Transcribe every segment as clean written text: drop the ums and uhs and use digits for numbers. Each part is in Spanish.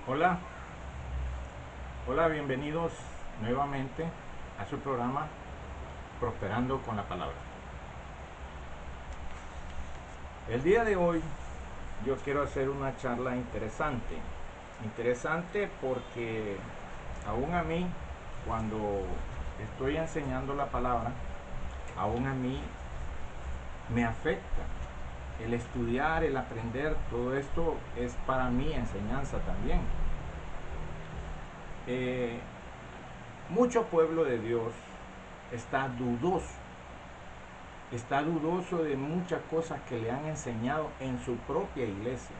Hola, hola, bienvenidos nuevamente a su programa Prosperando con la Palabra. El día de hoy yo quiero hacer una charla interesante porque aún a mí, cuando estoy enseñando la palabra, aún a mí me afecta el estudiar, el aprender. Todo esto es para mí enseñanza también. Mucho pueblo de Dios está dudoso de muchas cosas que le han enseñado en su propia iglesia,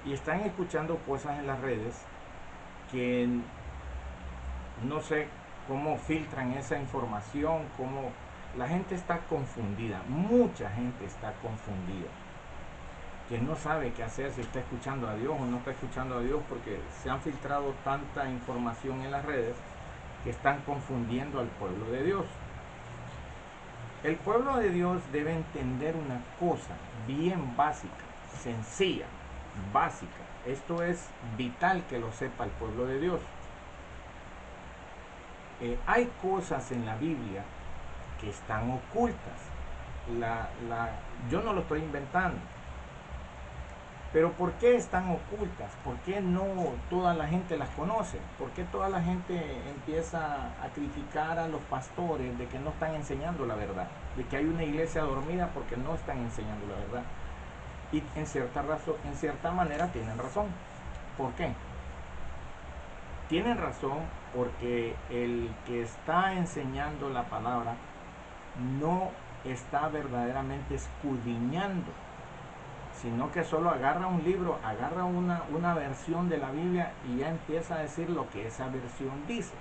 y están escuchando cosas en las redes que no sé cómo filtran esa información, cómo la gente está confundida, mucha gente está confundida, que no sabe qué hacer, si está escuchando a Dios o no está escuchando a Dios, porque se han filtrado tanta información en las redes que están confundiendo al pueblo de Dios. El pueblo de Dios debe entender una cosa bien básica, sencilla, básica. Esto es vital que lo sepa el pueblo de Dios. Hay cosas en la Biblia que están ocultas. Yo no lo estoy inventando. Pero ¿por qué están ocultas? ¿Por qué no toda la gente las conoce? ¿Por qué toda la gente empieza a criticar a los pastores de que no están enseñando la verdad? De que hay una iglesia dormida porque no están enseñando la verdad. Y en cierta manera tienen razón. ¿Por qué? Tienen razón porque el que está enseñando la palabra no está verdaderamente escudriñando, sino que solo agarra un libro, agarra una versión de la Biblia y ya empieza a decir lo que esa versión dice.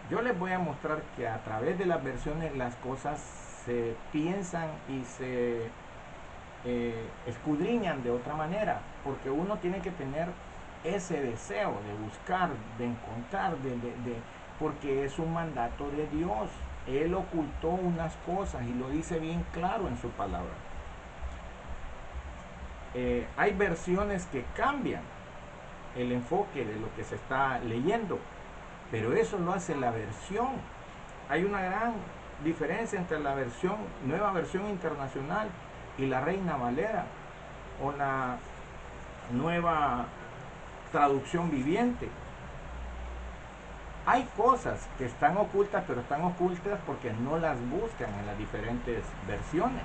Yo les voy a mostrar que a través de las versiones las cosas se piensan y se escudriñan de otra manera, porque uno tiene que tener ese deseo de buscar, de encontrar, porque es un mandato de Dios. Él ocultó unas cosas y lo dice bien claro en su palabra. Hay versiones que cambian el enfoque de lo que se está leyendo, pero eso lo hace la versión. Hay una gran diferencia entre la nueva versión internacional y la Reina Valera o la nueva traducción viviente. Hay cosas que están ocultas, pero están ocultas porque no las buscan en las diferentes versiones.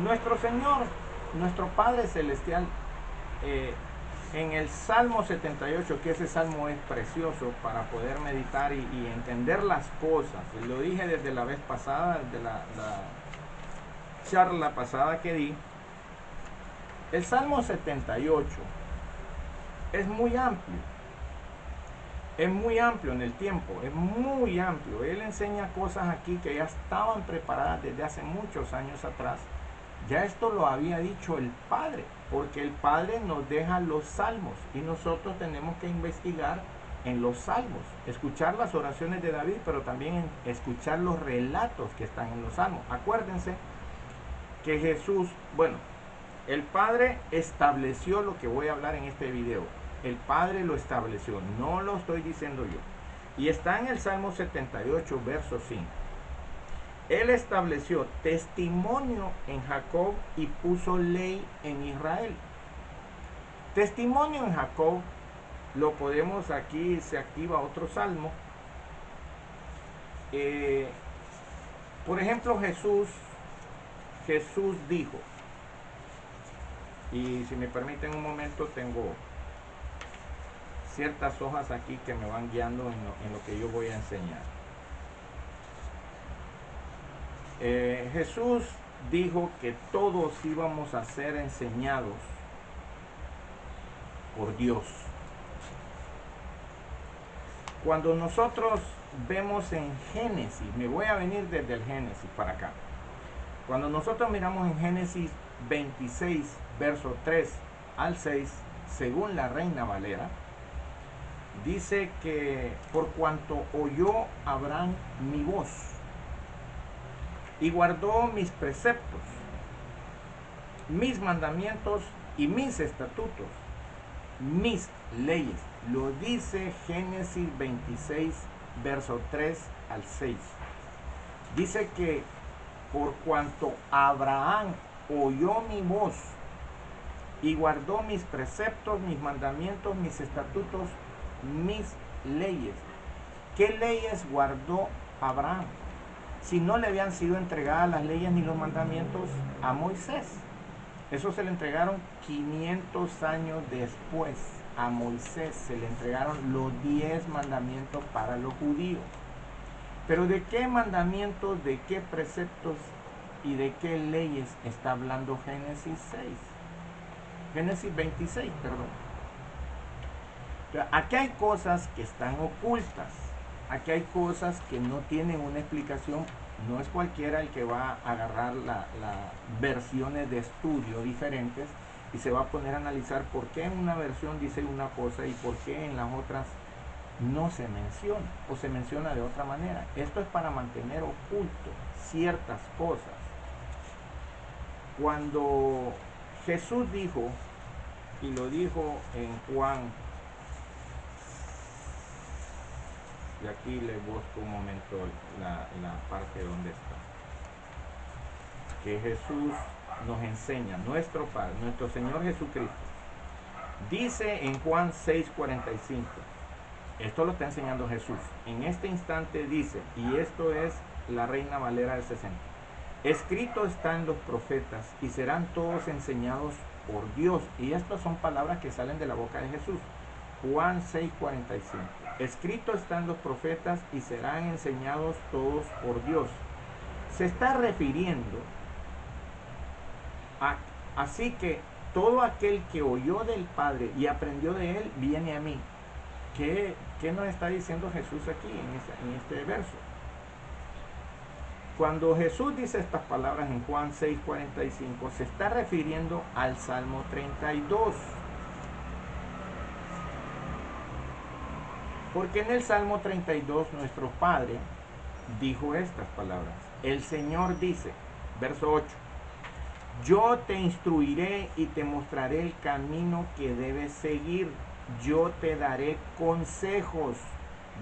Nuestro Señor, nuestro Padre Celestial, en el Salmo 78, que ese salmo es precioso para poder meditar y entender las cosas. Lo dije desde la vez pasada, desde la charla pasada que di. El Salmo 78 es muy amplio. Es muy amplio en el tiempo, es muy amplio. Él enseña cosas aquí que ya estaban preparadas desde hace muchos años atrás. Ya esto lo había dicho el Padre, porque el Padre nos deja los salmos y nosotros tenemos que investigar en los salmos, escuchar las oraciones de David, pero también escuchar los relatos que están en los salmos. Acuérdense que Jesús, bueno, el Padre estableció lo que voy a hablar en este video. El Padre lo estableció, no lo estoy diciendo yo. Y está en el Salmo 78, verso 5. Él estableció testimonio en Jacob y puso ley en Israel. Testimonio en Jacob lo podemos, aquí se activa otro salmo. Por ejemplo, Jesús dijo, y si me permiten un momento, tengo ciertas hojas aquí que me van guiando en lo que yo voy a enseñar. Jesús dijo que todos íbamos a ser enseñados por Dios. Cuando nosotros vemos en Génesis, me voy a venir desde el Génesis para acá. Cuando nosotros miramos en Génesis 26, verso 3 al 6, según la Reina Valera, dice que por cuanto oyó Abraham mi voz y guardó mis preceptos, mis mandamientos y mis estatutos, mis leyes. Lo dice Génesis 26, verso 3 al 6. Dice que por cuanto Abraham oyó mi voz y guardó mis preceptos, mis mandamientos, mis estatutos, mis leyes. ¿Qué leyes guardó Abraham? Si no le habían sido entregadas las leyes ni los mandamientos a Moisés. Eso se le entregaron 500 años después. A Moisés se le entregaron los 10 mandamientos para los judíos. Pero ¿de qué mandamientos, de qué preceptos y de qué leyes está hablando Génesis 6? Génesis 26, perdón. Aquí hay cosas que están ocultas. Aquí hay cosas que no tienen una explicación. No es cualquiera el que va a agarrar las versiones de estudio diferentes y se va a poner a analizar por qué en una versión dice una cosa y por qué en las otras no se menciona o se menciona de otra manera. Esto es para mantener oculto ciertas cosas. Cuando Jesús dijo, y lo dijo en Juan, y aquí le busco un momento la parte donde está, que Jesús nos enseña, nuestro Padre, nuestro Señor Jesucristo, dice en Juan 6:45, esto lo está enseñando Jesús, en este instante dice, y esto es la Reina Valera del 60, escrito está en los profetas y serán todos enseñados por Dios. Y estas son palabras que salen de la boca de Jesús. Juan 6:45. Escrito está en los profetas y serán enseñados todos por Dios. Se está refiriendo a, así que todo aquel que oyó del Padre y aprendió de él, viene a mí. ¿Qué nos está diciendo Jesús aquí en este verso? Cuando Jesús dice estas palabras en Juan 6:45, se está refiriendo al Salmo 32. Porque en el Salmo 32 nuestro Padre dijo estas palabras. El Señor dice, verso 8, yo te instruiré y te mostraré el camino que debes seguir. Yo te daré consejos,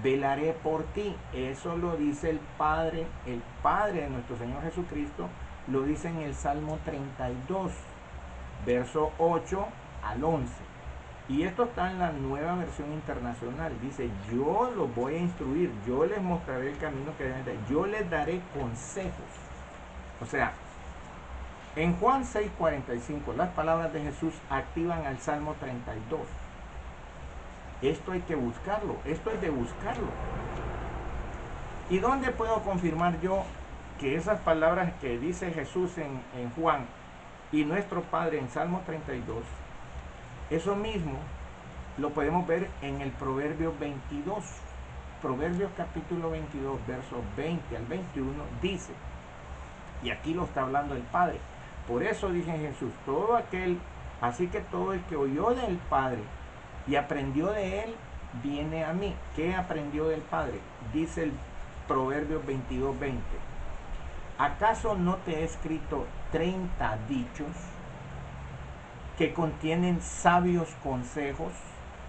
velaré por ti. Eso lo dice el Padre de nuestro Señor Jesucristo, lo dice en el Salmo 32, verso 8 al 11. Y esto está en la Nueva Versión Internacional. Dice, yo los voy a instruir, yo les mostraré el camino que deben dar, yo les daré consejos. O sea, en Juan 6:45, las palabras de Jesús activan al Salmo 32. Esto hay que buscarlo, esto es de buscarlo. ¿Y dónde puedo confirmar yo que esas palabras que dice Jesús en Juan y nuestro Padre en Salmo 32, eso mismo lo podemos ver en el Proverbio 22? Proverbios capítulo 22, versos 20 al 21, dice, y aquí lo está hablando el Padre, por eso dije Jesús, así que todo el que oyó del Padre y aprendió de él, viene a mí. ¿Qué aprendió del Padre? Dice el Proverbios 22, 20. ¿Acaso no te he escrito 30 dichos que contienen sabios consejos?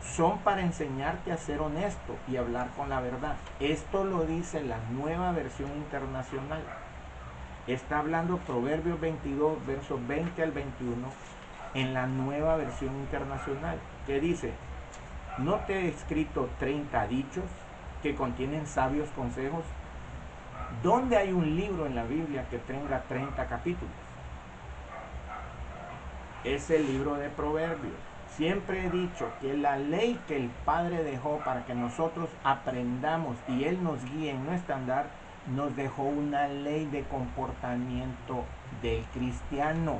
Son para enseñarte a ser honesto y hablar con la verdad. Esto lo dice la Nueva Versión Internacional. Está hablando Proverbios 22, versos 20 al 21, en la Nueva Versión Internacional, que dice, ¿no te he escrito 30 dichos que contienen sabios consejos? ¿Dónde hay un libro en la Biblia que tenga 30 capítulos? Es el libro de Proverbios. Siempre he dicho que la ley que el Padre dejó para que nosotros aprendamos y Él nos guíe en nuestro andar, nos dejó una ley de comportamiento del cristiano.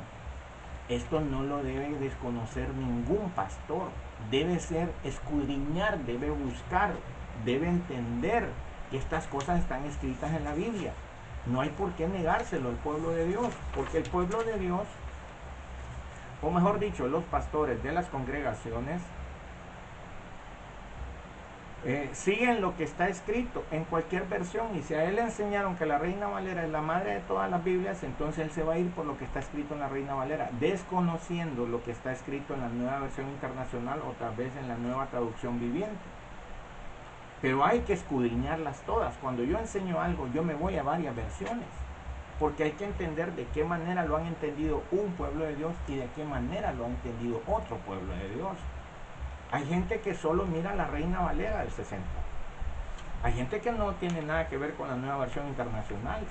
Esto no lo debe desconocer ningún pastor. Debe ser escudriñar, debe buscar, debe entender que estas cosas están escritas en la Biblia. No hay por qué negárselo al pueblo de Dios, porque el pueblo de Dios, o mejor dicho, los pastores de las congregaciones, siguen lo que está escrito en cualquier versión, y si a él le enseñaron que la Reina Valera es la madre de todas las Biblias, entonces él se va a ir por lo que está escrito en la Reina Valera, desconociendo lo que está escrito en la Nueva Versión Internacional o tal vez en la Nueva Traducción Viviente. Pero hay que escudriñarlas todas. Cuando yo enseño algo, yo me voy a varias versiones, porque hay que entender de qué manera lo han entendido un pueblo de Dios y de qué manera lo ha entendido otro pueblo de Dios. Hay gente que solo mira la Reina Valera del 60. Hay gente que no tiene nada que ver con la Nueva Versión Internacional,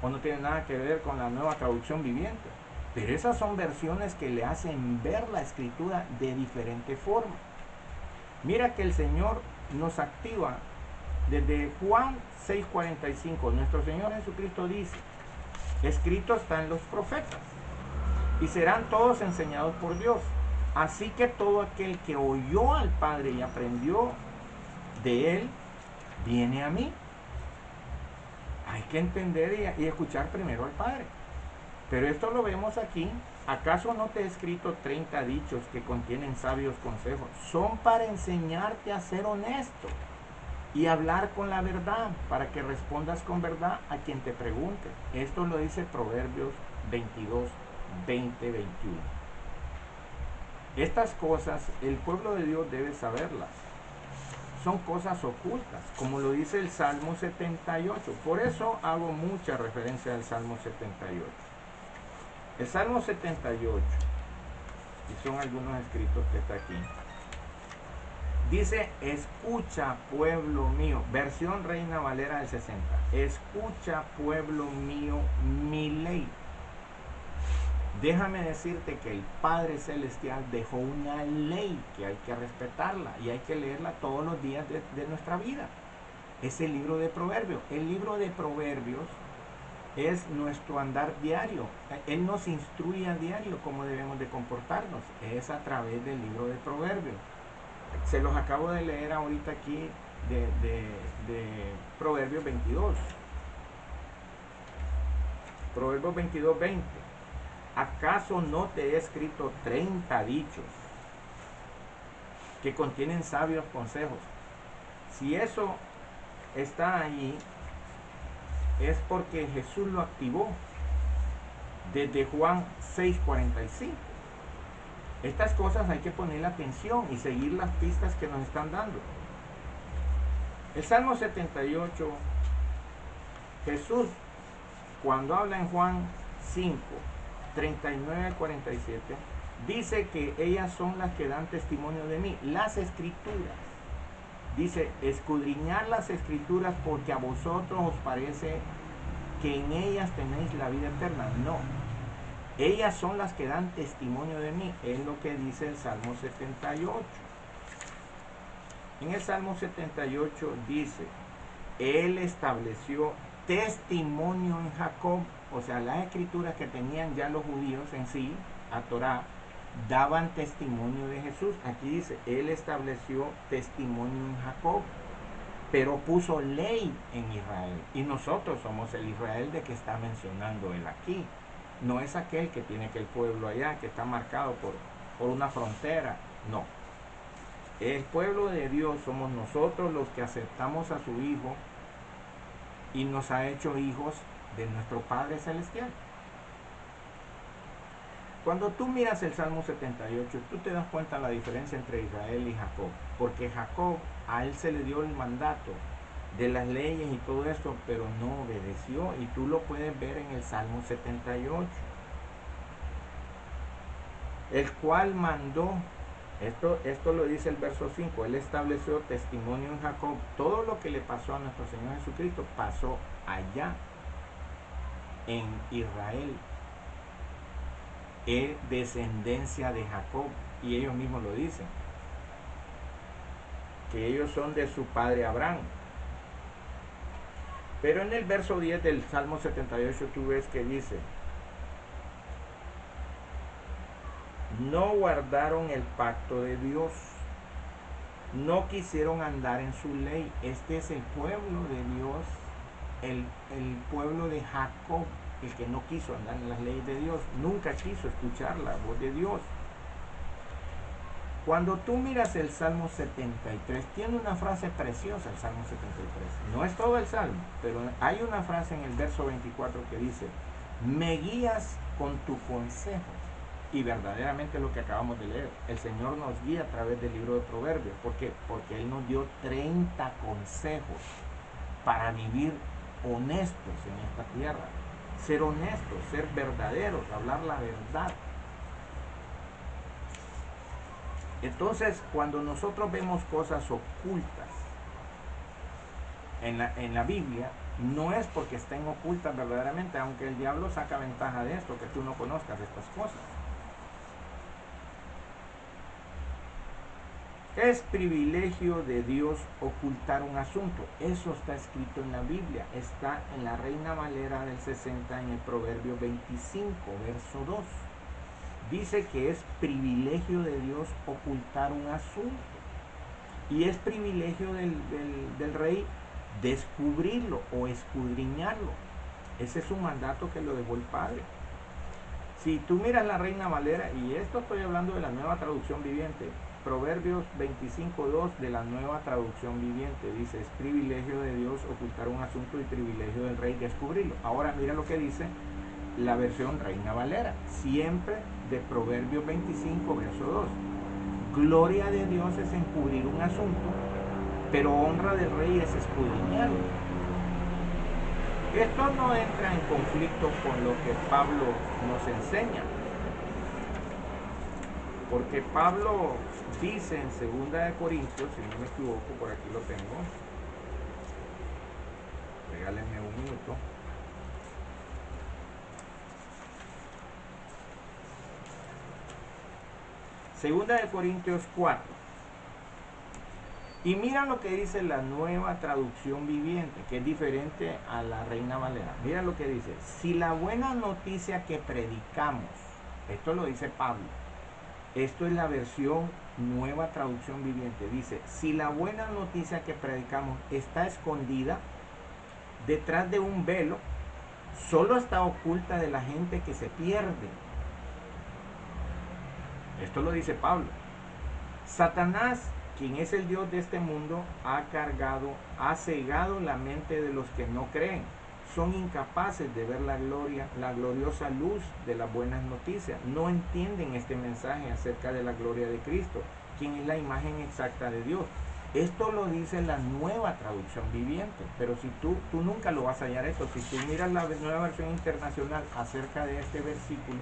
o no tiene nada que ver con la Nueva Traducción Viviente. Pero esas son versiones que le hacen ver la Escritura de diferente forma. Mira que el Señor nos activa desde Juan 6:45. Nuestro Señor Jesucristo dice: escrito está en los profetas, y serán todos enseñados por Dios. Así que todo aquel que oyó al Padre y aprendió de Él, viene a mí. Hay que entender y escuchar primero al Padre. Pero esto lo vemos aquí. ¿Acaso no te he escrito 30 dichos que contienen sabios consejos? Son para enseñarte a ser honesto y hablar con la verdad, para que respondas con verdad a quien te pregunte. Esto lo dice Proverbios 22, 20, 21. Estas cosas el pueblo de Dios debe saberlas. Son cosas ocultas, como lo dice el Salmo 78. Por eso hago mucha referencia al Salmo 78. El Salmo 78, y son algunos escritos que está aquí, dice: escucha, pueblo mío, versión Reina Valera del 60. Escucha, pueblo mío, mi ley. Déjame decirte que el Padre Celestial dejó una ley que hay que respetarla y hay que leerla todos los días de nuestra vida. Es el libro de Proverbios. El libro de Proverbios es nuestro andar diario. Él nos instruye a diario cómo debemos de comportarnos. Es a través del libro de Proverbios. Se los acabo de leer ahorita aquí de Proverbios 22. Proverbios 22, 20. ¿Acaso no te he escrito 30 dichos que contienen sabios consejos? Si eso está ahí, es porque Jesús lo activó desde Juan 6:45. Estas cosas hay que ponerle atención y seguir las pistas que nos están dando. El Salmo 78, Jesús, cuando habla en Juan 5, 39 al 47, dice que ellas son las que dan testimonio de mí, las escrituras. Dice: escudriñad las escrituras, porque a vosotros os parece que en ellas tenéis la vida eterna. No, ellas son las que dan testimonio de mí, es lo que dice el Salmo 78. En el Salmo 78 dice: Él estableció testimonio en Jacob. O sea, las escrituras que tenían ya los judíos en sí, a Torá, daban testimonio de Jesús. Aquí dice: Él estableció testimonio en Jacob, pero puso ley en Israel. Y nosotros somos el Israel de que está mencionando él aquí. No es aquel que tiene que el pueblo allá, que está marcado por una frontera. No. El pueblo de Dios somos nosotros los que aceptamos a su Hijo y nos ha hecho hijos de nuestro Padre Celestial. Cuando tú miras el Salmo 78, tú te das cuenta de la diferencia entre Israel y Jacob. Porque Jacob, a él se le dio el mandato de las leyes y todo esto, pero no obedeció. Y tú lo puedes ver en el Salmo 78. El cual mandó, esto lo dice el verso 5, él estableció testimonio en Jacob. Todo lo que le pasó a nuestro Señor Jesucristo pasó allá, en Israel. Es descendencia de Jacob, y ellos mismos lo dicen, que ellos son de su padre Abraham. Pero en el verso 10 del Salmo 78 tú ves que dice: no guardaron el pacto de Dios, no quisieron andar en su ley. Este es el pueblo de Dios, el pueblo de Jacob, el que no quiso andar en las leyes de Dios, nunca quiso escuchar la voz de Dios. Cuando tú miras el Salmo 73, tiene una frase preciosa el Salmo 73. No es todo el Salmo, pero hay una frase en el verso 24 que dice, me guías con tu consejo. Y verdaderamente lo que acabamos de leer, el Señor nos guía a través del libro de Proverbios. ¿Por qué? Porque Él nos dio 30 consejos para vivir honestos en esta tierra. Ser honestos, ser verdaderos, hablar la verdad. Entonces, cuando nosotros vemos cosas ocultas en la Biblia, no es porque estén ocultas verdaderamente, aunque el diablo saca ventaja de esto, que tú no conozcas estas cosas. Es privilegio de Dios ocultar un asunto. Eso está escrito en la Biblia. Está en la Reina Valera del 60, en el Proverbio 25, verso 2. Dice que es privilegio de Dios ocultar un asunto. Y es privilegio del rey descubrirlo o escudriñarlo. Ese es un mandato que lo dejó el Padre. Si tú miras la Reina Valera, y esto estoy hablando de la Nueva Traducción Viviente, Proverbios 25:2 de la Nueva Traducción Viviente, dice, es privilegio de Dios ocultar un asunto y privilegio del rey descubrirlo. Ahora mira lo que dice la versión Reina Valera, siempre de Proverbios 25, verso 2. Gloria de Dios es encubrir un asunto, pero honra del rey es escudriñarlo. Esto no entra en conflicto con lo que Pablo nos enseña, porque Pablo dice en 2 Corintios, si no me equivoco, por aquí lo tengo, regálenme un minuto. Segunda de Corintios 4. Y mira lo que dice la Nueva Traducción Viviente, que es diferente a la Reina Valera. Mira lo que dice. Si la buena noticia que predicamos, esto lo dice Pablo, esto es la versión Nueva Traducción Viviente, dice, si la buena noticia que predicamos está escondida detrás de un velo, solo está oculta de la gente que se pierde. Esto lo dice Pablo. Satanás, quien es el Dios de este mundo, ha cegado la mente de los que no creen. Son incapaces de ver la gloriosa luz de las buenas noticias. No entienden este mensaje acerca de la gloria de Cristo, quien es la imagen exacta de Dios. Esto lo dice la Nueva Traducción Viviente, pero si tú nunca lo vas a hallar esto. Si tú miras la Nueva Versión Internacional acerca de este versículo,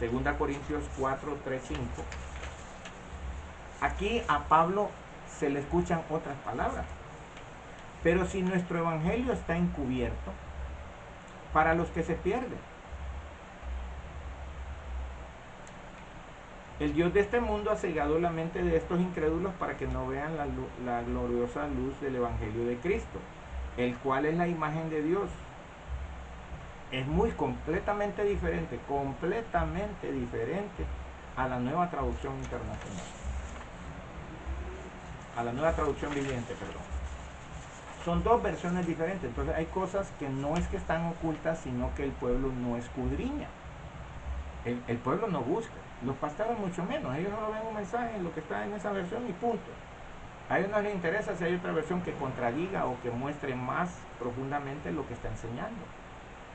2 Corintios 4, 3, 5, aquí a Pablo se le escuchan otras palabras. Pero si nuestro evangelio está encubierto, para los que se pierden, el Dios de este mundo ha cegado la mente de estos incrédulos para que no vean la gloriosa luz del evangelio de Cristo, el cual es la imagen de Dios. Es completamente diferente a la Nueva Traducción Internacional, a la Nueva Traducción Viviente, perdón. Son dos versiones diferentes. Entonces hay cosas que no es que están ocultas, sino que el pueblo no escudriña. El pueblo no busca. Los pastores mucho menos. Ellos no ven un mensaje en lo que está en esa versión y punto. A ellos no les interesa si hay otra versión que contradiga o que muestre más profundamente lo que está enseñando.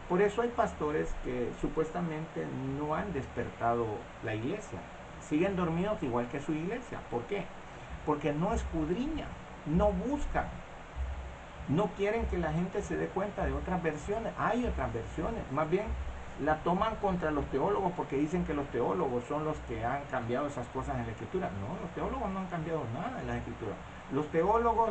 Por eso hay pastores que supuestamente no han despertado la iglesia. Siguen dormidos igual que su iglesia. ¿Por qué? Porque no escudriñan, no buscan. No quieren que la gente se dé cuenta de otras versiones. Hay otras versiones. Más bien la toman contra los teólogos porque dicen que los teólogos son los que han cambiado esas cosas en la escritura. No, los teólogos no han cambiado nada en la escritura. Los teólogos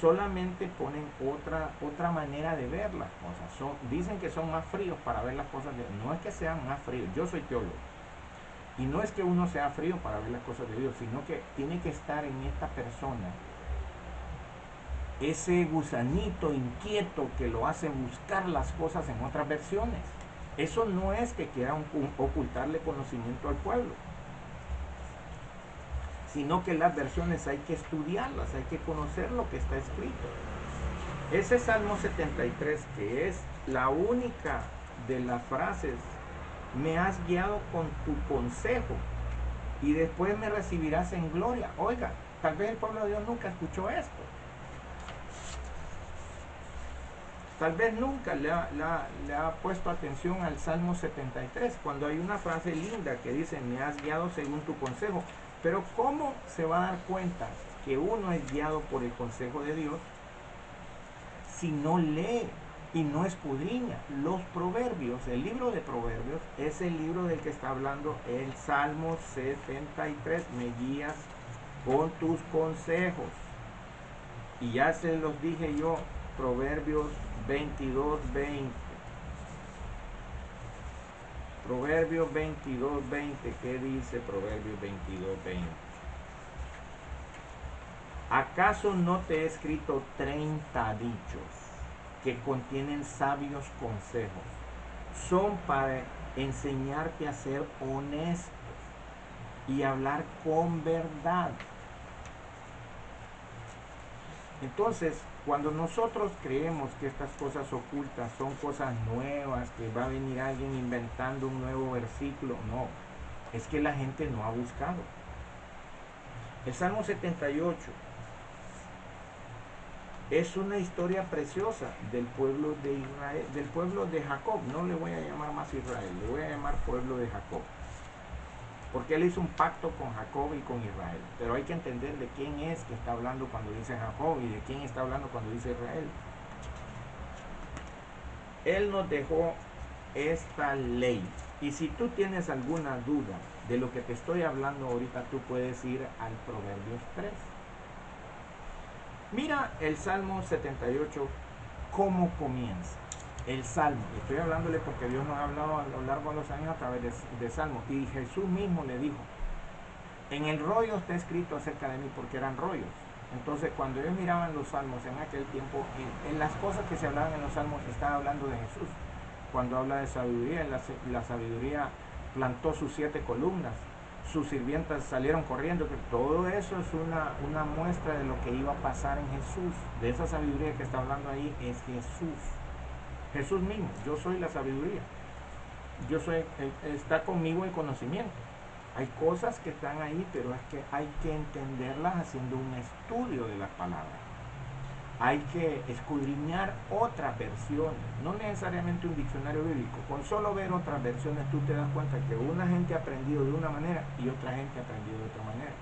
solamente ponen otra manera de ver las cosas. Dicen que son más fríos para ver las cosas. No es que sean más fríos. Yo soy teólogo. Y no es que uno sea frío para ver las cosas de Dios, sino que tiene que estar en esta persona ese gusanito inquieto que lo hace buscar las cosas en otras versiones. Eso no es que quiera ocultarle conocimiento al pueblo, sino que las versiones hay que estudiarlas, hay que conocer lo que está escrito. Ese Salmo 73, que es la única de las frases, me has guiado con tu consejo y después me recibirás en gloria. Oiga, tal vez el pueblo de Dios nunca escuchó esto. Tal vez nunca le ha puesto atención al Salmo 73, cuando hay una frase linda que dice, me has guiado según tu consejo. Pero ¿cómo se va a dar cuenta que uno es guiado por el consejo de Dios si no lee y no escudriña los proverbios? El libro de Proverbios es el libro del que está hablando el Salmo 73. Me guías con tus consejos. Y ya se los dije yo, Proverbios 22:20. Proverbios 22:20. ¿Qué dice Proverbios 22:20? ¿Acaso no te he escrito 30 dichos que contienen sabios consejos? Son para enseñarte a ser honesto y hablar con verdad. Entonces, cuando nosotros creemos que estas cosas ocultas son cosas nuevas, que va a venir alguien inventando un nuevo versículo, no, es que la gente no ha buscado. El Salmo 78 es una historia preciosa del pueblo de Israel, del pueblo de Jacob. No le voy a llamar más Israel, le voy a llamar pueblo de Jacob, porque él hizo un pacto con Jacob y con Israel. Pero hay que entender de quién es que está hablando cuando dice Jacob y de quién está hablando cuando dice Israel. Él nos dejó esta ley. Y si tú tienes alguna duda de lo que te estoy hablando ahorita, tú puedes ir al Proverbios 3. Mira el Salmo 78, cómo comienza. El Salmo, estoy hablándole porque Dios nos ha hablado a lo largo de los años a través de Salmos. Y Jesús mismo le dijo, en el rollo está escrito acerca de mí, porque eran rollos. Entonces, cuando ellos miraban los salmos en aquel tiempo, en las cosas que se hablaban en los salmos, estaba hablando de Jesús. Cuando habla de sabiduría, la sabiduría plantó sus 7 columnas, sus sirvientas salieron corriendo. Todo eso es una muestra de lo que iba a pasar en Jesús. De esa sabiduría que está hablando ahí es Jesús. Jesús mismo, yo soy la sabiduría. Yo soy, está conmigo el conocimiento. Hay cosas que están ahí, pero es que hay que entenderlas haciendo un estudio de las palabras. Hay que escudriñar otras versiones, no necesariamente un diccionario bíblico. Con solo ver otras versiones tú te das cuenta que una gente ha aprendido de una manera y otra gente ha aprendido de otra manera.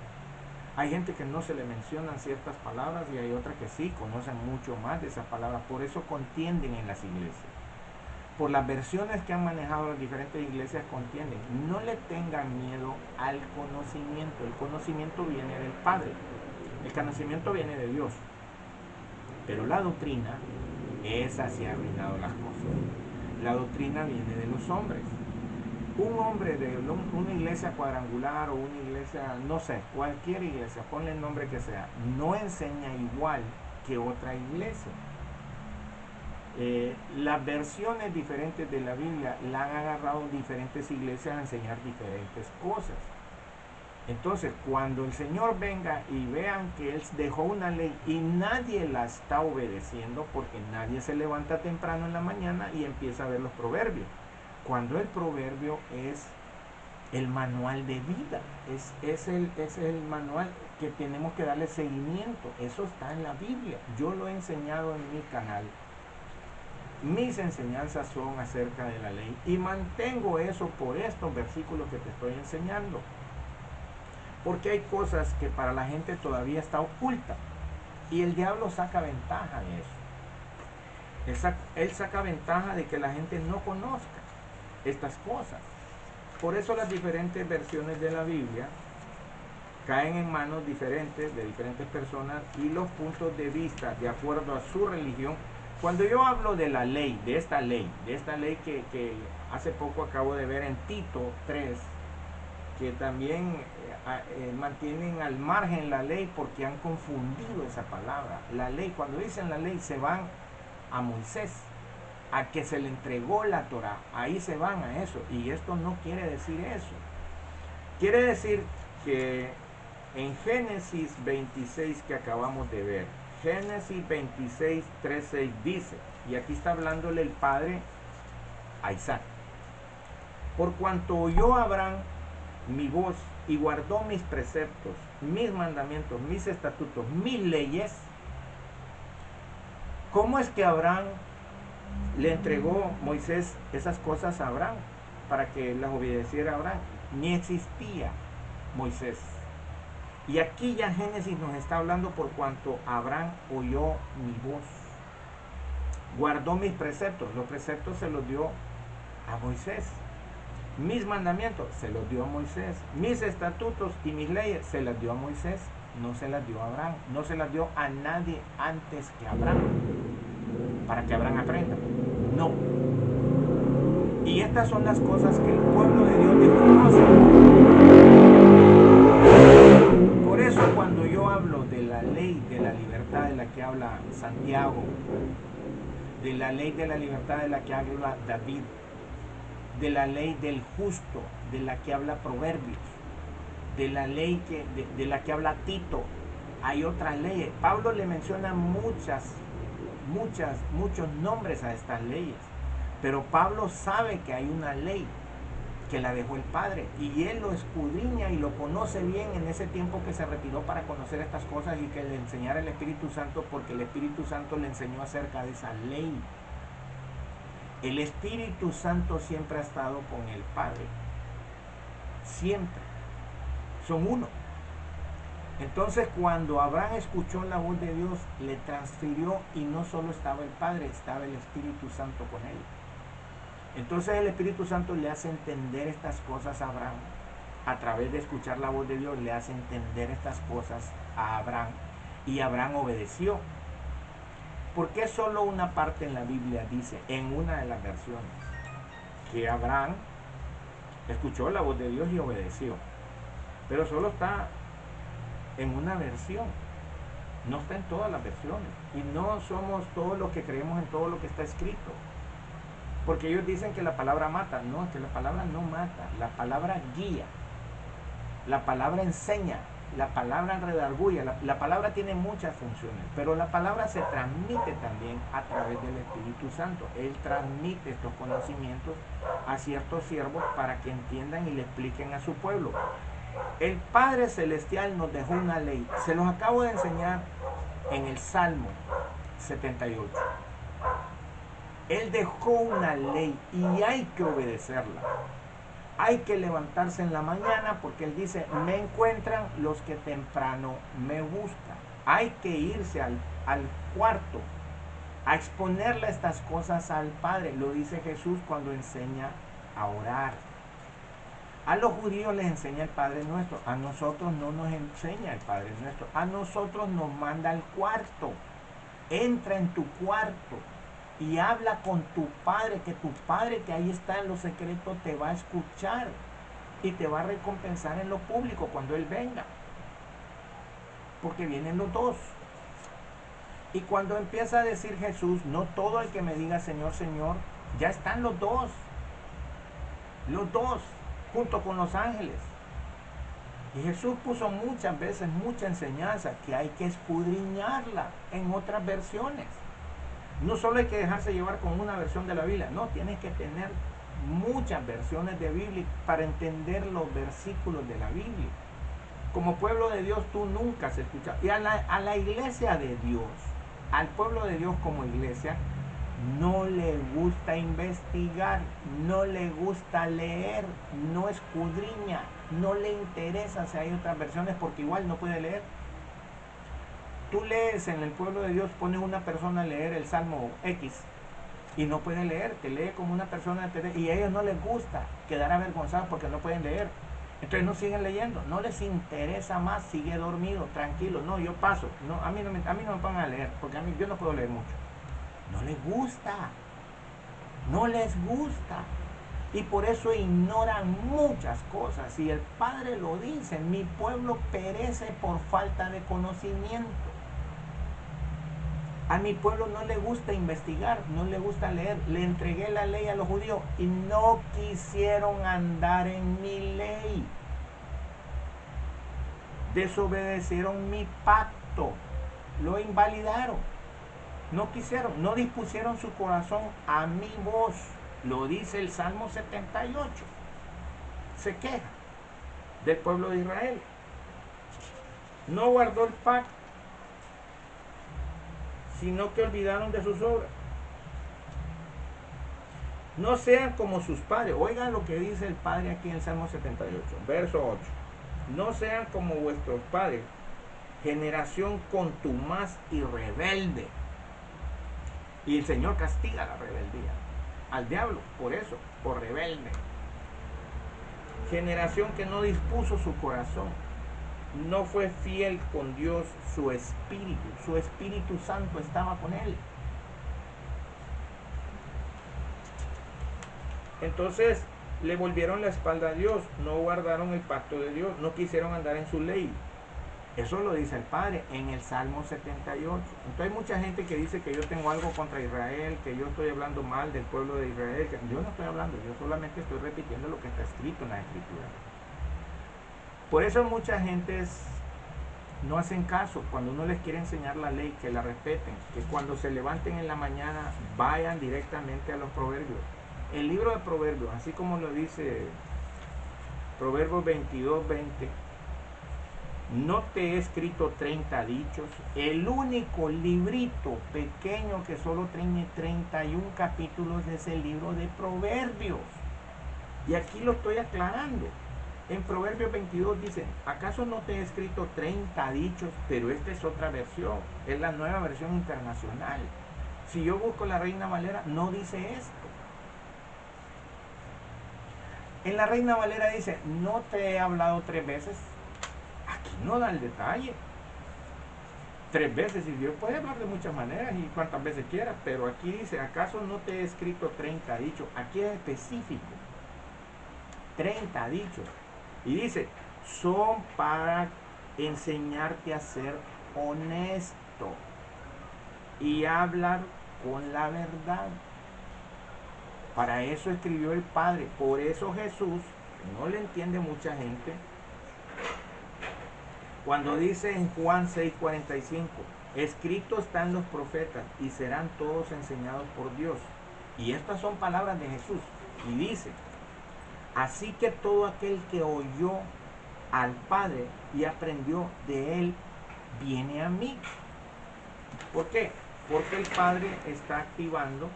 Hay gente que no se le mencionan ciertas palabras y hay otras que sí conocen mucho más de esas palabras. Por eso contienden en las iglesias. Por las versiones que han manejado las diferentes iglesias contienden. No le tengan miedo al conocimiento. El conocimiento viene del Padre. El conocimiento viene de Dios. Pero la doctrina, esa se ha arruinado las cosas. La doctrina viene de los hombres. Un hombre de una iglesia cuadrangular o una iglesia, no sé, cualquier iglesia, ponle el nombre que sea, no enseña igual que otra iglesia. Las versiones diferentes de la Biblia la han agarrado diferentes iglesias a enseñar diferentes cosas. Entonces, cuando el Señor venga y vean que Él dejó una ley y nadie la está obedeciendo, porque nadie se levanta temprano en la mañana y empieza a ver los proverbios, cuando el proverbio es el manual de vida, es el manual que tenemos que darle seguimiento. Eso está en la Biblia, yo lo he enseñado en mi canal. Mis enseñanzas son acerca de la ley y mantengo eso por estos versículos que te estoy enseñando, porque hay cosas que para la gente todavía está oculta y el diablo saca ventaja de eso. Él saca ventaja de que la gente no conozca estas cosas. Por eso las diferentes versiones de la Biblia caen en manos diferentes de diferentes personas y los puntos de vista de acuerdo a su religión. Cuando yo hablo de la ley, de esta ley que hace poco acabo de ver en Tito 3, que también mantienen al margen la ley porque han confundido esa palabra. La ley, cuando dicen la ley, se van a Moisés, a que se le entregó la Torá, ahí se van a eso, y esto no quiere decir eso. Quiere decir que en Génesis 26 que acabamos de ver, Génesis 26, 3, 6 dice, y aquí está hablándole el padre a Isaac, por cuanto oyó Abraham mi voz y guardó mis preceptos, mis mandamientos, mis estatutos, mis leyes, ¿cómo es que Abraham le entregó Moisés esas cosas a Abraham para que las obedeciera a Abraham? Ni existía Moisés. Y aquí ya Génesis nos está hablando por cuanto Abraham oyó mi voz. Guardó mis preceptos. Los preceptos se los dio a Moisés. Mis mandamientos se los dio a Moisés. Mis estatutos y mis leyes se las dio a Moisés. No se las dio a Abraham. No se las dio a nadie antes que Abraham. Para que Abraham aprenda. No. Y estas son las cosas que el pueblo de Dios desconoce. Por eso cuando yo hablo de la ley de la libertad de la que habla Santiago, de la ley de la libertad de la que habla David, de la ley del justo, de la que habla Proverbios, de la ley de la que habla Tito, hay otras leyes. Pablo le menciona muchos nombres a estas leyes, pero Pablo sabe que hay una ley que la dejó el Padre y él lo escudriña y lo conoce bien en ese tiempo que se retiró para conocer estas cosas y que le enseñara el Espíritu Santo, porque el Espíritu Santo le enseñó acerca de esa ley. El Espíritu Santo siempre ha estado con el Padre, siempre, son uno. Entonces cuando Abraham escuchó la voz de Dios, le transfirió y no solo estaba el Padre, estaba el Espíritu Santo con él. Entonces el Espíritu Santo le hace entender estas cosas a Abraham. A través de escuchar la voz de Dios le hace entender estas cosas a Abraham. Y Abraham obedeció. ¿Por qué solo una parte en la Biblia dice, en una de las versiones, que Abraham escuchó la voz de Dios y obedeció? Pero solo está en una versión. No está en todas las versiones. Y no somos todos los que creemos en todo lo que está escrito. Porque ellos dicen que la palabra mata. No, que la palabra no mata. La palabra guía. La palabra enseña. La palabra redarguye. La palabra tiene muchas funciones. Pero la palabra se transmite también a través del Espíritu Santo. Él transmite estos conocimientos a ciertos siervos para que entiendan y le expliquen a su pueblo. El Padre Celestial nos dejó una ley. Se los acabo de enseñar en el Salmo 78. Él dejó una ley y hay que obedecerla. Hay que levantarse en la mañana porque Él dice, me encuentran los que temprano me buscan. Hay que irse al cuarto a exponerle estas cosas al Padre. Lo dice Jesús cuando enseña a orar. A los judíos les enseña el Padre Nuestro. A nosotros no nos enseña el Padre Nuestro. A nosotros nos manda al cuarto. Entra en tu cuarto y habla con tu Padre, que tu Padre que ahí está en lo secreto te va a escuchar y te va a recompensar en lo público cuando Él venga. Porque vienen los dos. Y cuando empieza a decir Jesús, no todo el que me diga Señor, Señor, ya están los dos. Los dos, junto con los ángeles. Y Jesús puso muchas veces mucha enseñanza que hay que escudriñarla en otras versiones. No solo hay que dejarse llevar con una versión de la Biblia, no, tienes que tener muchas versiones de Biblia para entender los versículos de la Biblia. Como pueblo de Dios tú nunca has escuchado. Y a la iglesia de Dios, al pueblo de Dios como iglesia, no le gusta investigar, no le gusta leer, no escudriña, no le interesa si hay otras versiones porque igual no puede leer. Tú lees en el pueblo de Dios, pones una persona a leer el Salmo X y no puede leer, te lee como una persona y a ellos no les gusta quedar avergonzados porque no pueden leer. Entonces no siguen leyendo, no les interesa más, sigue dormido, tranquilo, no, yo paso, no, a mí no me pongan a leer porque yo no puedo leer mucho. No les gusta, no les gusta. Y por eso ignoran muchas cosas. Y el Padre lo dice, mi pueblo perece por falta de conocimiento. A mi pueblo no le gusta investigar, no le gusta leer. Le entregué la ley a los judíos y no quisieron andar en mi ley. Desobedecieron mi pacto, lo invalidaron. No quisieron, no dispusieron su corazón a mi voz. Lo dice el Salmo 78. Se queja. del pueblo de Israel. No guardó el pacto, sino que olvidaron de sus obras. No sean como sus padres. Oigan lo que dice el Padre aquí en el Salmo 78, verso 8. No sean como vuestros padres, generación contumaz y rebelde. Y el Señor castiga la rebeldía al diablo, por eso, por rebelde. Generación que no dispuso su corazón, no fue fiel con Dios, su Espíritu Santo estaba con él. Entonces le volvieron la espalda a Dios, no guardaron el pacto de Dios, no quisieron andar en su ley. Eso lo dice el Padre en el Salmo 78. Entonces hay mucha gente que dice que yo tengo algo contra Israel, que yo estoy hablando mal del pueblo de Israel. Yo no estoy hablando, yo solamente estoy repitiendo lo que está escrito en la Escritura. Por eso mucha gente no hacen caso cuando uno les quiere enseñar la ley, que la respeten, que cuando se levanten en la mañana vayan directamente a los proverbios. El libro de Proverbios, así como lo dice Proverbios 22:20, no te he escrito 30 dichos, el único librito pequeño que solo tiene 31 capítulos es el libro de Proverbios. Y aquí lo estoy aclarando. En Proverbios 22 dice, ¿acaso no te he escrito 30 dichos? Pero esta es otra versión, es la nueva versión internacional. Si yo busco la Reina Valera, no dice esto. En la Reina Valera dice, no te he hablado 3 veces. Aquí no da el detalle. 3 veces, y Dios puede hablar de muchas maneras y cuantas veces quiera, pero aquí dice, ¿acaso no te he escrito 30 dichos? Aquí es específico. 30 dichos. Y dice, son para enseñarte a ser honesto y hablar con la verdad. Para eso escribió el Padre. Por eso Jesús, no le entiende mucha gente, cuando dice en Juan 6:45, escrito están los profetas y serán todos enseñados por Dios. Y estas son palabras de Jesús. Y dice, así que todo aquel que oyó al Padre y aprendió de él, viene a mí. ¿Por qué? Porque el Padre está activando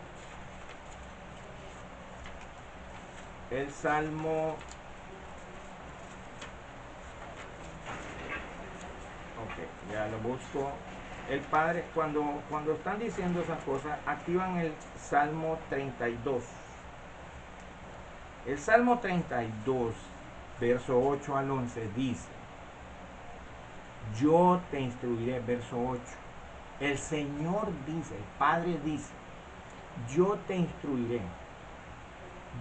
el Salmo. Ok, ya lo busco. El Padre, cuando están diciendo esas cosas, activan el Salmo 32. El Salmo 32, verso 8 al 11, dice, yo te instruiré, verso 8. El Señor dice, el Padre dice, yo te instruiré,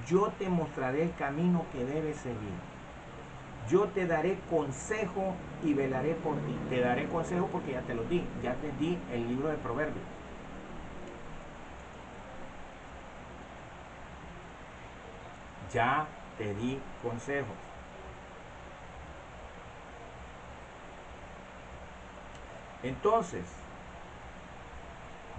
yo te mostraré el camino que debes seguir. Yo te daré consejo y velaré por ti. Te daré consejo porque ya te lo di, ya te di el libro de Proverbios. Ya te di consejos. Entonces,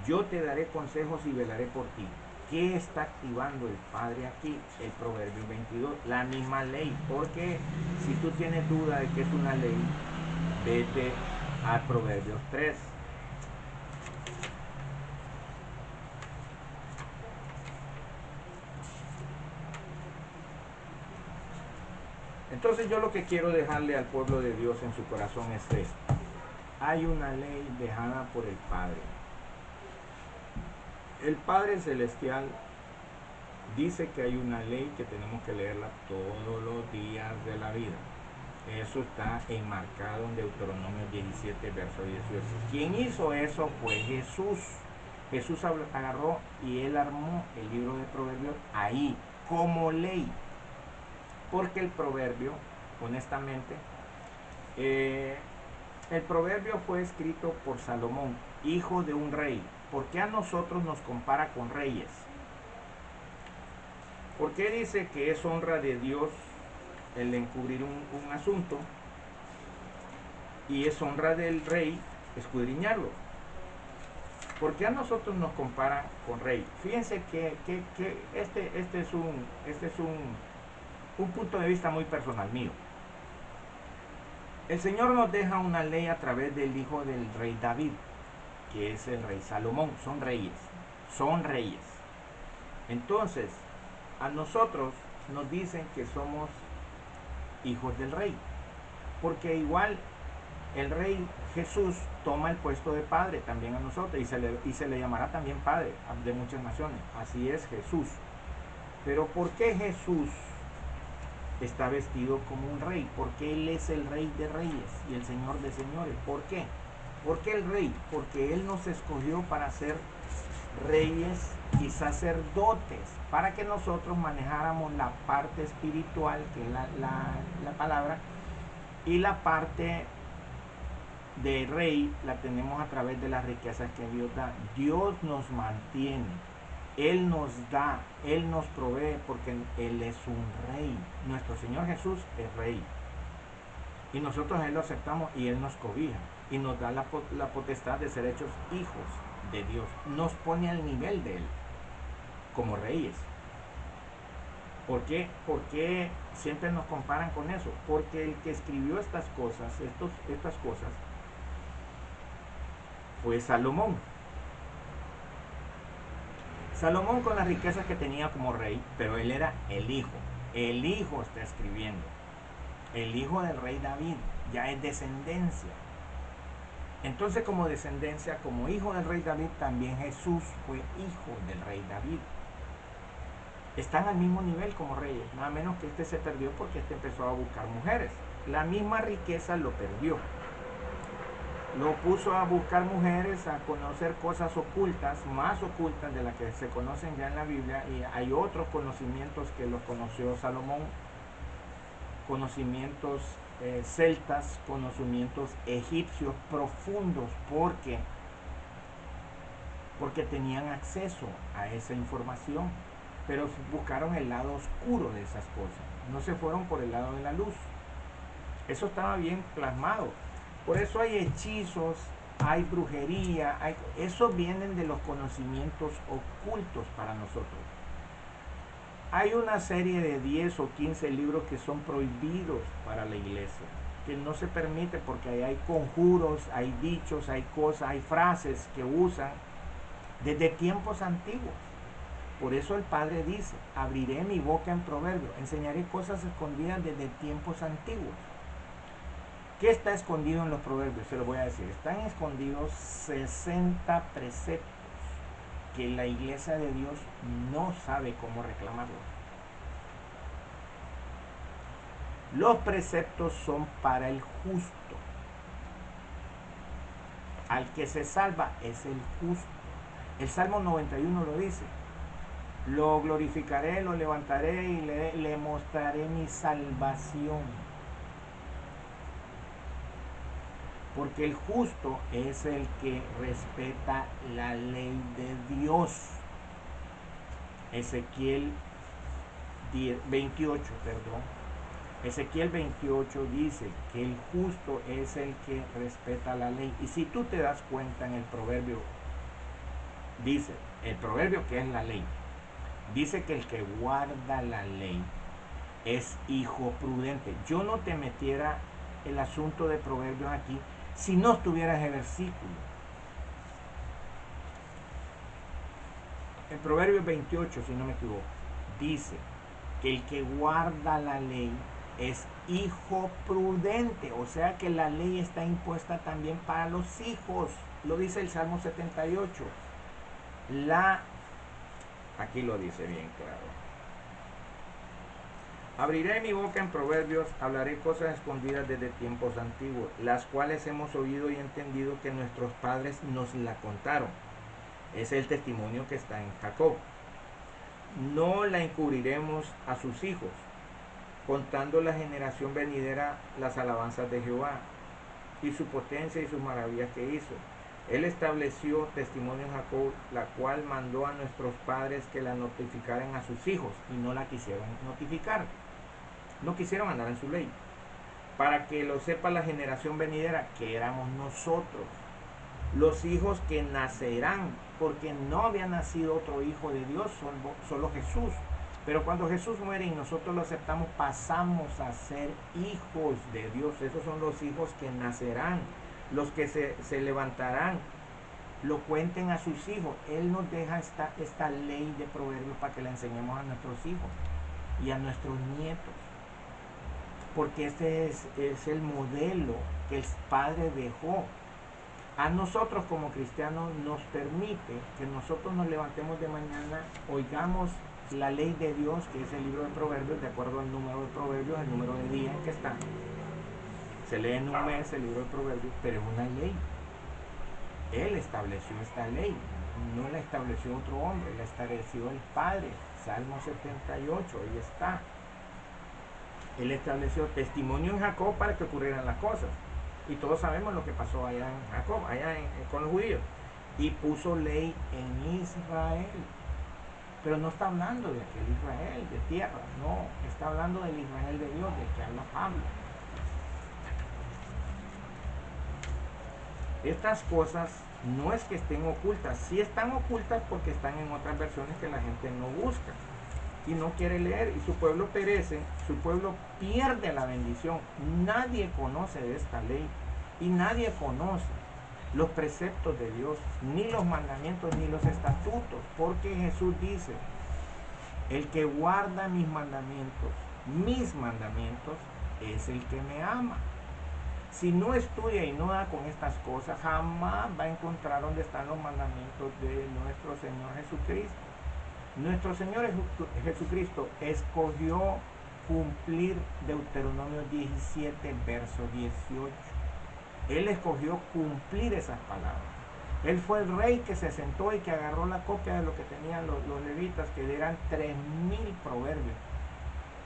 yo te daré consejos y velaré por ti. ¿Qué está activando el Padre aquí? El Proverbio 22, la misma ley. Porque si tú tienes duda de que es una ley, vete a Proverbios 3. Entonces yo lo que quiero dejarle al pueblo de Dios en su corazón es esto. Hay una ley dejada por el Padre. El Padre Celestial dice que hay una ley que tenemos que leerla todos los días de la vida. Eso está enmarcado en Deuteronomio 17, verso 18. ¿Quién hizo eso? Fue Jesús. Jesús agarró y él armó el libro de Proverbios ahí, como ley. Porque el proverbio, honestamente, el proverbio fue escrito por Salomón, hijo de un rey. ¿Por qué a nosotros nos compara con reyes? ¿Por qué dice que es honra de Dios el encubrir un asunto y es honra del rey escudriñarlo? ¿Por qué a nosotros nos comparan con rey? Fíjense que este es un punto de vista muy personal mío. El Señor nos deja una ley a través del hijo del rey David, que es el rey Salomón. Son reyes, son reyes. Entonces, a nosotros nos dicen que somos hijos del rey, porque igual el rey Jesús toma el puesto de padre también a nosotros, y se le llamará también padre de muchas naciones. Así es Jesús. Pero ¿por qué Jesús está vestido como un rey? Porque Él es el Rey de Reyes y el Señor de Señores. ¿Por qué? ¿Por qué el Rey? Porque Él nos escogió para ser reyes y sacerdotes, para que nosotros manejáramos la parte espiritual, que es la palabra, y la parte de rey la tenemos a través de las riquezas que Dios da. Dios nos mantiene, Él nos da, Él nos provee, porque Él es un rey. Nuestro Señor Jesús es rey, y nosotros Él lo aceptamos, y Él nos cobija y nos da la potestad de ser hechos hijos de Dios. Nos pone al nivel de Él como reyes. ¿Por qué? Porque siempre nos comparan con eso. Porque el que escribió estas cosas fue Salomón. Salomón, con las riquezas que tenía como rey, pero él era el hijo. El hijo está escribiendo. El hijo del rey David, ya es descendencia. Entonces, como descendencia, como hijo del rey David, también Jesús fue hijo del rey David. Están al mismo nivel como reyes, nada menos que este se perdió porque este empezó a buscar mujeres. La misma riqueza lo perdió. Lo puso a buscar mujeres, a conocer cosas ocultas, más ocultas de las que se conocen ya en la Biblia, y hay otros conocimientos que los conoció Salomón, conocimientos celtas, conocimientos egipcios profundos, porque tenían acceso a esa información, pero buscaron el lado oscuro de esas cosas, no se fueron por el lado de la luz. Eso estaba bien plasmado. Por eso hay hechizos, hay brujería, eso vienen de los conocimientos ocultos para nosotros. Hay una serie de 10 o 15 libros que son prohibidos para la iglesia, que no se permite, porque ahí hay conjuros, hay dichos, hay cosas, hay frases que usan desde tiempos antiguos. Por eso el Padre dice: abriré mi boca en proverbios, enseñaré cosas escondidas desde tiempos antiguos. ¿Qué está escondido en los proverbios? Se lo voy a decir. Están escondidos 60 preceptos que la iglesia de Dios no sabe cómo reclamarlos. Los preceptos son para el justo. Al que se salva es el justo. El Salmo 91 lo dice: lo glorificaré, lo levantaré y le mostraré mi salvación. Porque el justo es el que respeta la ley de Dios. Ezequiel 28, perdón. Ezequiel 28 dice que el justo es el que respeta la ley. Y si tú te das cuenta, en el proverbio, dice, el proverbio, que es la ley, dice que el que guarda la ley es hijo prudente. Yo no te metiera el asunto de proverbios aquí si no estuviera ese versículo. En Proverbios 28, si no me equivoco, dice que el que guarda la ley es hijo prudente. O sea que la ley está impuesta también para los hijos. Lo dice el Salmo 78. Aquí lo dice bien claro. Abriré mi boca en proverbios, hablaré cosas escondidas desde tiempos antiguos, las cuales hemos oído y entendido que nuestros padres nos la contaron. Es el testimonio que está en Jacob. No la encubriremos a sus hijos, contando la generación venidera las alabanzas de Jehová, y su potencia y sus maravillas que hizo. Él estableció testimonio en Jacob, la cual mandó a nuestros padres que la notificaran a sus hijos, y no la quisieron notificar. No quisieron andar en su ley, para que lo sepa la generación venidera, que éramos nosotros, los hijos que nacerán, porque no había nacido otro hijo de Dios, solo Jesús. Pero cuando Jesús muere y nosotros lo aceptamos, pasamos a ser hijos de Dios. Esos son los hijos que nacerán, los que se levantarán, lo cuenten a sus hijos. Él nos deja esta ley de proverbios para que la enseñemos a nuestros hijos y a nuestros nietos. Porque este es el modelo que el Padre dejó. A nosotros como cristianos nos permite que nosotros nos levantemos de mañana, oigamos la ley de Dios, que es el libro de Proverbios, de acuerdo al número de Proverbios, el número de día en que está. Se lee en un mes el libro de Proverbios, pero es una ley. Él estableció esta ley, no la estableció otro hombre, la estableció el Padre. Salmo 78, ahí está. Él estableció testimonio en Jacob para que ocurrieran las cosas. Y todos sabemos lo que pasó allá en Jacob, con los judíos. Y puso ley en Israel. Pero no está hablando de aquel Israel de tierra, no, está hablando del Israel de Dios, del que habla Pablo. Estas cosas no es que estén ocultas, sí están ocultas porque están en otras versiones que la gente no busca y no quiere leer, y su pueblo perece, su pueblo pierde la bendición. Nadie conoce de esta ley y nadie conoce los preceptos de Dios, ni los mandamientos, ni los estatutos, porque Jesús dice: el que guarda mis mandamientos es el que me ama. Si no estudia y no da con estas cosas, jamás va a encontrar dónde están los mandamientos de nuestro Señor Jesucristo. Nuestro Señor Jesucristo escogió cumplir Deuteronomio 17, verso 18. Él escogió cumplir esas palabras. Él fue el rey que se sentó y que agarró la copia de lo que tenían los levitas, que eran 3000 proverbios.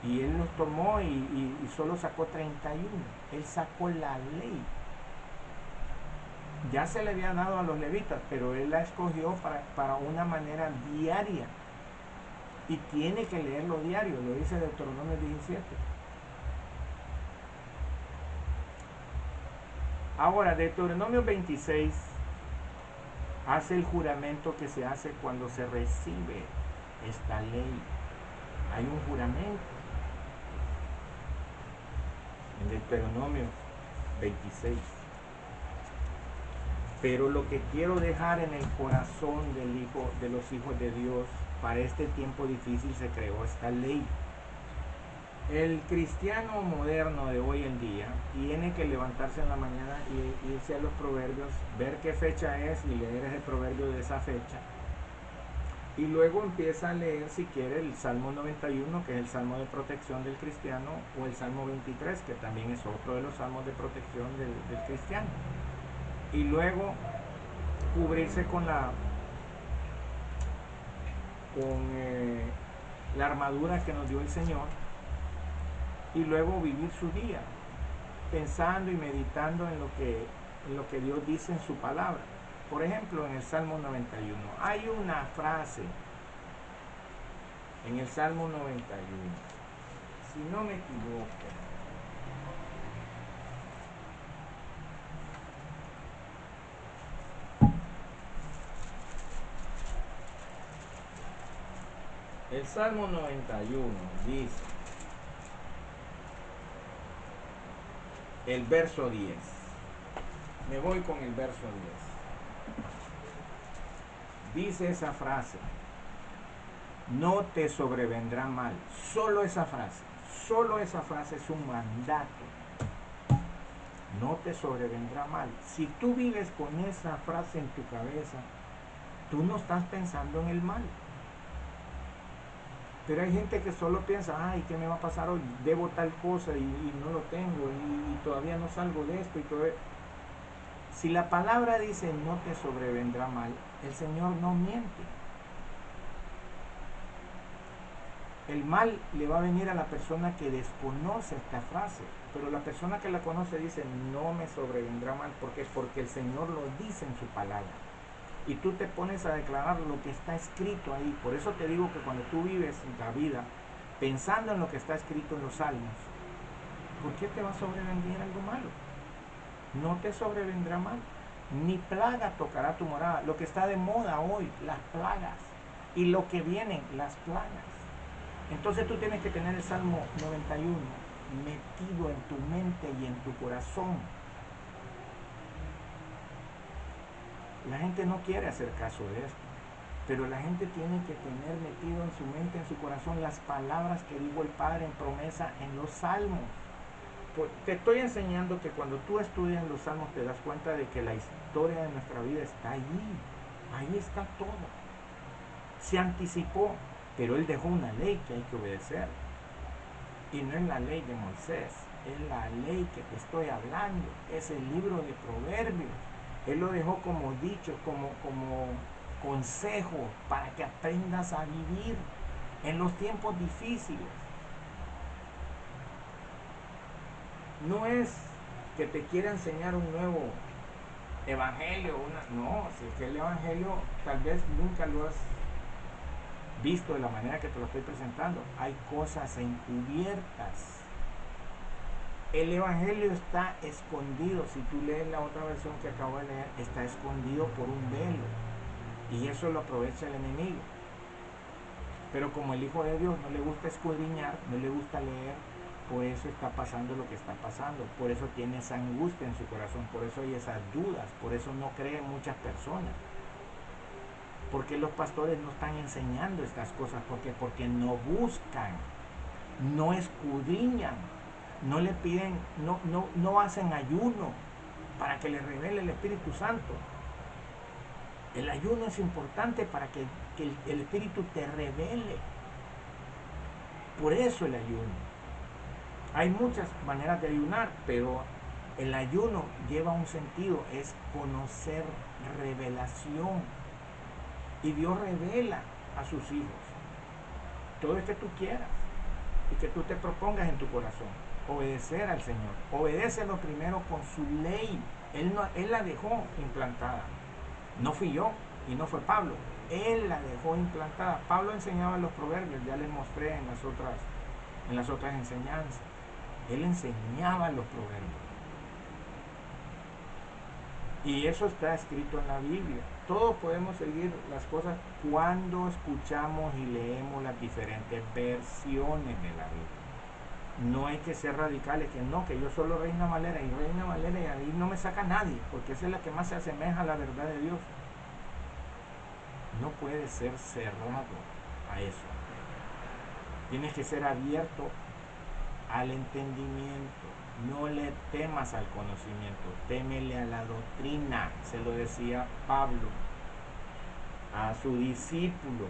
Y él los tomó y solo sacó 31. Él sacó la ley. Ya se le había dado a los levitas, pero él la escogió para una manera diaria. Y tiene que leerlo diario, lo dice Deuteronomio 17. Ahora, Deuteronomio 26 hace el juramento que se hace cuando se recibe esta ley. Hay un juramento en Deuteronomio 26. Pero lo que quiero dejar en el corazón de los hijos de Dios, para este tiempo difícil se creó esta ley. El cristiano moderno de hoy en día tiene que levantarse en la mañana y irse a los proverbios, ver qué fecha es y leer ese proverbio de esa fecha. Y luego empieza a leer, si quiere, el Salmo 91, que es el salmo de protección del cristiano, o el Salmo 23, que también es otro de los salmos de protección del cristiano. Y luego cubrirse con la armadura que nos dio el Señor, y luego vivir su día pensando y meditando en lo que Dios dice en su palabra. Por ejemplo, en el Salmo 91 hay una frase, en el Salmo 91, si no me equivoco, el Salmo 91 dice, el verso 10, me voy con el verso 10, dice esa frase: no te sobrevendrá mal. Solo esa frase es un mandato. No te sobrevendrá mal. Si tú vives con esa frase en tu cabeza, tú no estás pensando en el mal. Pero hay gente que solo piensa: ay, ¿qué me va a pasar hoy? Debo tal cosa y no lo tengo y todavía no salgo de esto. Si la palabra dice no te sobrevendrá mal, el Señor no miente. El mal le va a venir a la persona que desconoce esta frase, pero la persona que la conoce dice: no me sobrevendrá mal. ¿Por qué? Porque el Señor lo dice en su palabra. Y tú te pones a declarar lo que está escrito ahí. Por eso te digo que cuando tú vives la vida pensando en lo que está escrito en los salmos, ¿por qué te va a sobrevenir algo malo? No te sobrevendrá mal. Ni plaga tocará tu morada. Lo que está de moda hoy, las plagas. Y lo que vienen, las plagas. Entonces tú tienes que tener el Salmo 91 metido en tu mente y en tu corazón. La gente no quiere hacer caso de esto, pero la gente tiene que tener metido en su mente, en su corazón, las palabras que dijo el Padre en promesa en los Salmos. Te estoy enseñando que cuando tú estudias los Salmos te das cuenta de que la historia de nuestra vida está ahí está todo. Se anticipó, pero Él dejó una ley que hay que obedecer. Y no es la ley de Moisés, es la ley que te estoy hablando, es el libro de Proverbios. Él lo dejó como dicho, como consejo para que aprendas a vivir en los tiempos difíciles. No es que te quiera enseñar un nuevo evangelio, no, si es que el evangelio tal vez nunca lo has visto de la manera que te lo estoy presentando. Hay cosas encubiertas. El evangelio está escondido. Si tú lees la otra versión que acabo de leer, está escondido por un velo. Y eso lo aprovecha el enemigo. Pero como el Hijo de Dios no le gusta escudriñar, no le gusta leer, por eso está pasando lo que está pasando. Por eso tiene esa angustia en su corazón. Por eso hay esas dudas. Por eso no creen muchas personas. Porque los pastores no están enseñando estas cosas. Porque no buscan, no escudriñan, no le piden, no hacen ayuno para que le revele el Espíritu Santo. El ayuno es importante para que el Espíritu te revele. Por eso el ayuno. Hay muchas maneras de ayunar, pero el ayuno lleva un sentido, es conocer revelación. Y Dios revela a sus hijos todo lo que tú quieras y que tú te propongas en tu corazón. Obedecer al Señor. Obedécelo primero con su ley. Él la dejó implantada. No fui yo y no fue Pablo. Él la dejó implantada. Pablo enseñaba los proverbios, ya les mostré en las otras enseñanzas. Él enseñaba los proverbios. Y eso está escrito en la Biblia. Todos podemos seguir las cosas cuando escuchamos y leemos las diferentes versiones de la Biblia. No hay que ser radicales, que yo solo Reina Valera y ahí no me saca nadie, porque esa es la que más se asemeja a la verdad de Dios. No puedes ser cerrado a eso. Tienes que ser abierto al entendimiento. No le temas al conocimiento, témele a la doctrina. Se lo decía Pablo a su discípulo.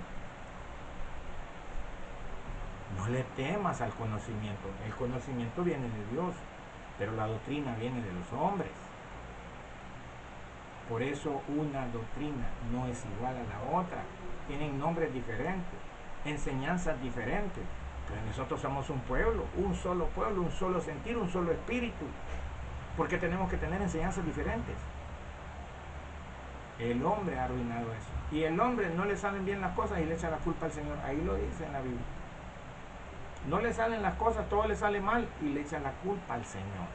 No le temas al conocimiento. El conocimiento viene de Dios, pero la doctrina viene de los hombres. Por eso una doctrina no es igual a la otra. Tienen nombres diferentes, enseñanzas diferentes. Pero nosotros somos un pueblo, un solo sentir, un solo espíritu. Porque tenemos que tener enseñanzas diferentes. El hombre ha arruinado eso. Y el hombre no le salen bien las cosas y le echa la culpa al Señor. Ahí lo dice en la Biblia. No le salen las cosas, todo le sale mal y le echa la culpa al Señor.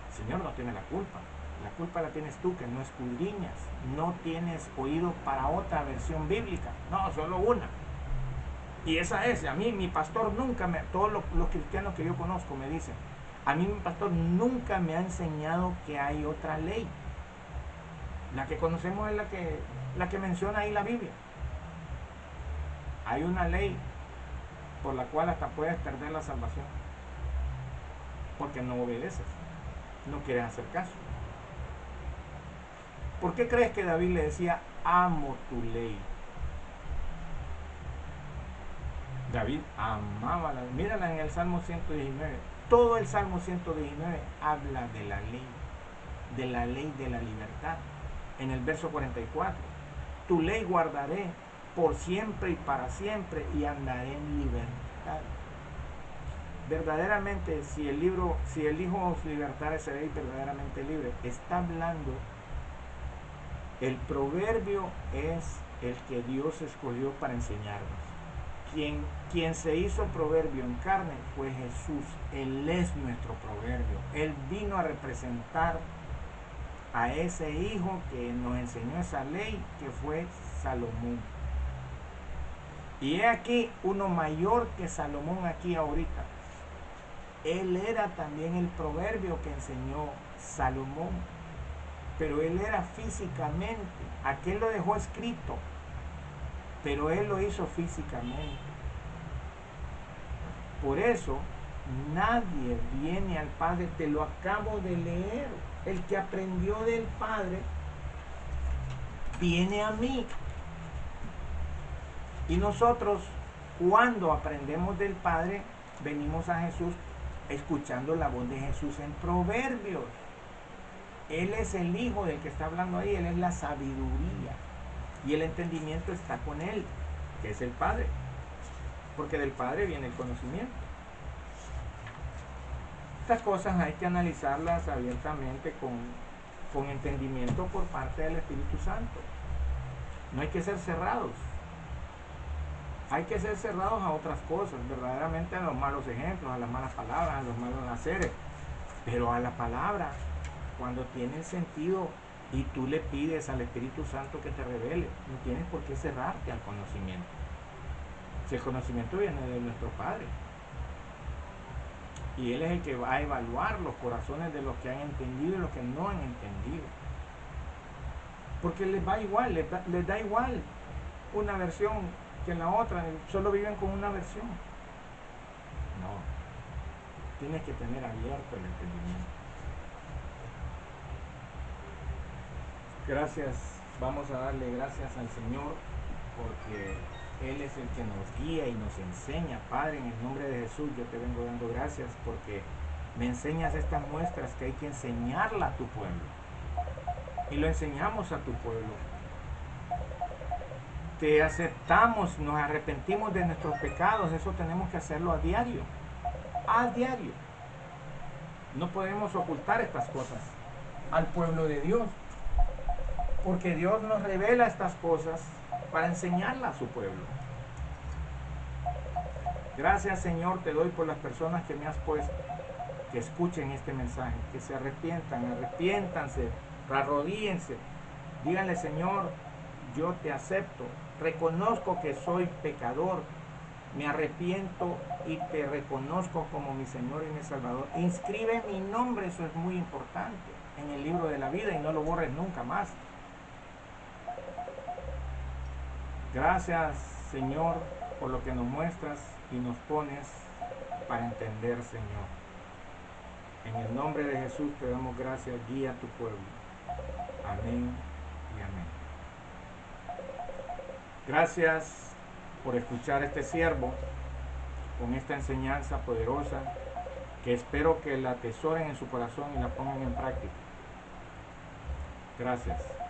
El Señor no tiene la culpa. La culpa la tienes tú, que no escudriñas. No tienes oído para otra versión bíblica. No, solo una. Y esa es, a mí mi pastor nunca todos los cristianos que yo conozco me dicen, a mí mi pastor nunca me ha enseñado que hay otra ley. La que conocemos es la que menciona ahí la Biblia. Hay una ley por la cual hasta puedes perder la salvación, porque no obedeces, no quieres hacer caso. ¿Por qué crees que David le decía, amo tu ley? David amaba la ley. Mírala en el Salmo 119. Todo el Salmo 119 habla de la ley de la libertad. En el verso 44, tu ley guardaré por siempre y para siempre y andaré en libertad. Verdaderamente, si el Hijo os libertare, seréis verdaderamente libre. Está hablando, el proverbio es el que Dios escogió para enseñarnos. Quien se hizo proverbio en carne fue Jesús. Él es nuestro proverbio. Él vino a representar a ese hijo que nos enseñó esa ley, que fue Salomón. Y he aquí uno mayor que Salomón aquí ahorita. Él era también el proverbio que enseñó Salomón, pero él era físicamente. Aquel lo dejó escrito, pero él lo hizo físicamente. Por eso nadie viene al Padre, te lo acabo de leer. El que aprendió del Padre viene a mí. Y nosotros, cuando aprendemos del Padre, venimos a Jesús escuchando la voz de Jesús en Proverbios. Él es el Hijo del que está hablando ahí, Él es la sabiduría. Y el entendimiento está con Él, que es el Padre. Porque del Padre viene el conocimiento. Estas cosas hay que analizarlas abiertamente con entendimiento por parte del Espíritu Santo. No hay que ser cerrados. Hay que ser cerrados a otras cosas, verdaderamente a los malos ejemplos, a las malas palabras, a los malos haceres. Pero a la palabra, cuando tiene sentido y tú le pides al Espíritu Santo que te revele, no tienes por qué cerrarte al conocimiento. Si el conocimiento viene de nuestro Padre. Y Él es el que va a evaluar los corazones de los que han entendido y los que no han entendido. Porque les va igual, les da igual una versión que la otra, solo viven con una versión. No, tienes que tener abierto el entendimiento. Gracias, vamos a darle gracias al Señor porque Él es el que nos guía y nos enseña. Padre, en el nombre de Jesús yo te vengo dando gracias porque me enseñas estas muestras que hay que enseñarla a tu pueblo. Y lo enseñamos a tu pueblo. Te aceptamos, nos arrepentimos de nuestros pecados, eso tenemos que hacerlo a diario. A diario. No podemos ocultar estas cosas al pueblo de Dios. Porque Dios nos revela estas cosas para enseñarlas a su pueblo. Gracias, Señor, te doy por las personas que me has puesto, que escuchen este mensaje, que se arrepientan, arrepiéntanse, arrodíllense. Díganle, Señor, yo te acepto, reconozco que soy pecador, me arrepiento y te reconozco como mi Señor y mi Salvador. Inscribe mi nombre, eso es muy importante, en el libro de la vida y no lo borres nunca más. Gracias, Señor, por lo que nos muestras y nos pones para entender, Señor. En el nombre de Jesús te damos gracias, guía a tu pueblo. Amén y amén. Gracias por escuchar este siervo con esta enseñanza poderosa que espero que la atesoren en su corazón y la pongan en práctica. Gracias.